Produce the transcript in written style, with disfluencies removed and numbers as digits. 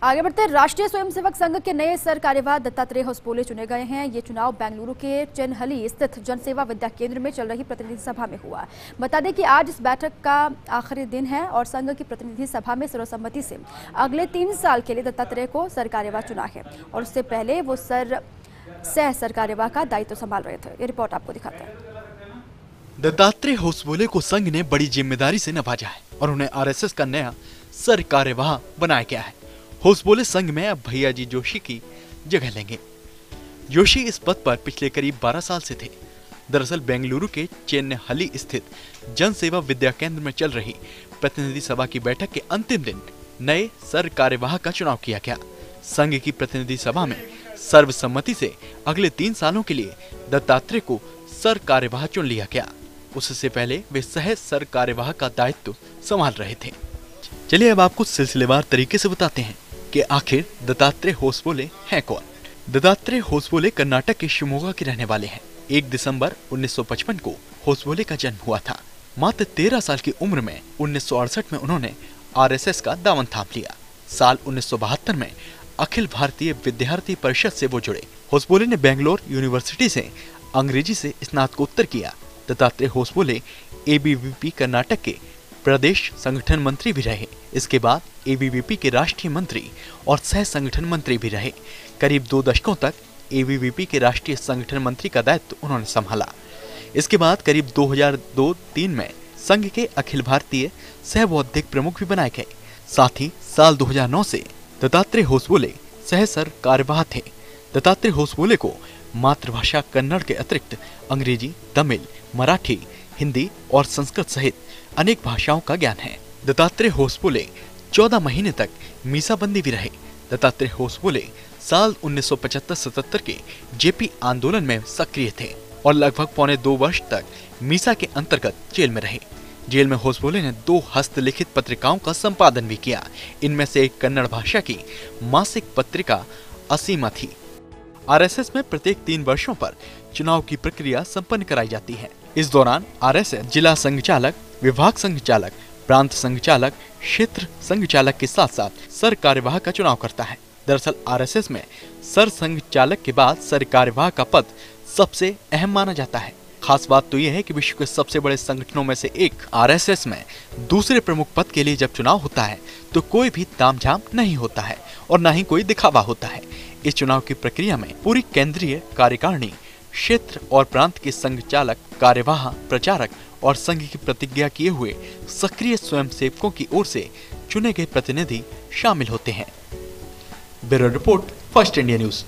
आगे बढ़ते राष्ट्रीय स्वयंसेवक संघ के नए सर कार्यवाह दत्तात्रेय होसबोले चुने गए हैं। ये चुनाव बेंगलुरु के चेन्नहली स्थित जनसेवा विद्या केंद्र में चल रही प्रतिनिधि सभा में हुआ। बता दें कि आज इस बैठक का आखिरी दिन है और संघ की प्रतिनिधि सभा में सर्वसम्मति से अगले 3 साल के लिए दत्तात्रेय को सर कार्यवाह चुना है और उससे पहले वो सर कार्यवाह का दायित्व संभाल रहे थे। ये रिपोर्ट आपको दिखाते हैं। दत्तात्रेय होसबोले को संघ ने बड़ी जिम्मेदारी से नवाजा है और उन्हें आरएसएस का नया सर कार्यवाह बनाया गया है। होसबोले संघ में अब भैयाजी जोशी की जगह लेंगे। जोशी इस पद पर पिछले करीब 12 साल से थे। दरअसल बेंगलुरु के चेन्नहली स्थित जन सेवा विद्या केंद्र में चल रही प्रतिनिधि सभा की बैठक के अंतिम दिन नए सर कार्यवाह का चुनाव किया गया। संघ की प्रतिनिधि सभा में सर्वसम्मति से अगले 3 सालों के लिए दत्तात्रेय को सर कार्यवाह चुन लिया गया। उससे पहले वे सह सर कार्यवाह का दायित्व संभाल रहे थे। चलिए अब आपको सिलसिलेवार तरीके से बताते हैं कि आखिर दत्तात्रेय होसबोले हैं कौन। दत्तात्रेय होसबोले कर्नाटक के शिवमोगा के रहने वाले हैं। 1 दिसंबर 1955 को होसबोले का जन्म हुआ था। मात्र 13 साल की उम्र में 1968 में उन्होंने आरएसएस का दामन थाम लिया। साल 1972 में अखिल भारतीय विद्यार्थी परिषद से वो जुड़े। होसबोले ने बेंगलोर यूनिवर्सिटी से अंग्रेजी से स्नातकोत्तर किया। दत्तात्रेय होसबोले एबीवीपी कर्नाटक के प्रदेश संगठन मंत्री भी रहे। इसके बाद एबीवीपी के राष्ट्रीय मंत्री और सह संगठन मंत्री भी रहे। करीब 2 दशकों तक एबीवीपी के राष्ट्रीय संगठन मंत्री का दायित्व उन्होंने संभाला। इसके बाद करीब 2002-03 में संघ के अखिल भारतीय सह बौद्धिक प्रमुख भी बनाए गए। साथ ही साल 2009 से दत्तात्रेय होसबोले सह सर कार्यवाह थे। दत्तात्रेय होसबोले को मातृभाषा कन्नड़ के अतिरिक्त अंग्रेजी, तमिल, मराठी, हिंदी और संस्कृत सहित अनेक भाषाओं का ज्ञान है। दत्तात्रेय होसबोले 14 महीने तक मीसाबंदी भी रहे। दत्तात्रेय होसबोले साल 1975-77 के जेपी आंदोलन में सक्रिय थे और लगभग पौने 2 वर्ष तक मीसा के अंतर्गत जेल में रहे। जेल में होसबोले ने 2 हस्तलिखित पत्रिकाओं का संपादन भी किया। इनमें से एक कन्नड़ भाषा की मासिक पत्रिका असीमा थी। आरएसएस में प्रत्येक 3 वर्षों पर चुनाव की प्रक्रिया संपन्न कराई जाती है। इस दौरान आरएसएस जिला संघचालक, विभाग संघचालक, प्रांत संघचालक, क्षेत्र संघचालक के साथ साथ सर कार्यवाह का चुनाव करता है। दरअसल आरएसएस में सर संघचालक के बाद सर कार्यवाह का पद सबसे अहम माना जाता है। खास बात तो यह है कि विश्व के सबसे बड़े संगठनों में से एक आरएसएस में दूसरे प्रमुख पद के लिए जब चुनाव होता है तो कोई भी तामझाम नहीं होता है और न ही कोई दिखावा होता है। इस चुनाव की प्रक्रिया में पूरी केंद्रीय कार्यकारिणी, क्षेत्र और प्रांत के संघचालक, कार्यवाह, प्रचारक और संघ की प्रतिज्ञा किए हुए सक्रिय स्वयंसेवकों की ओर से चुने गए प्रतिनिधि शामिल होते हैं। Bureau report, first India news.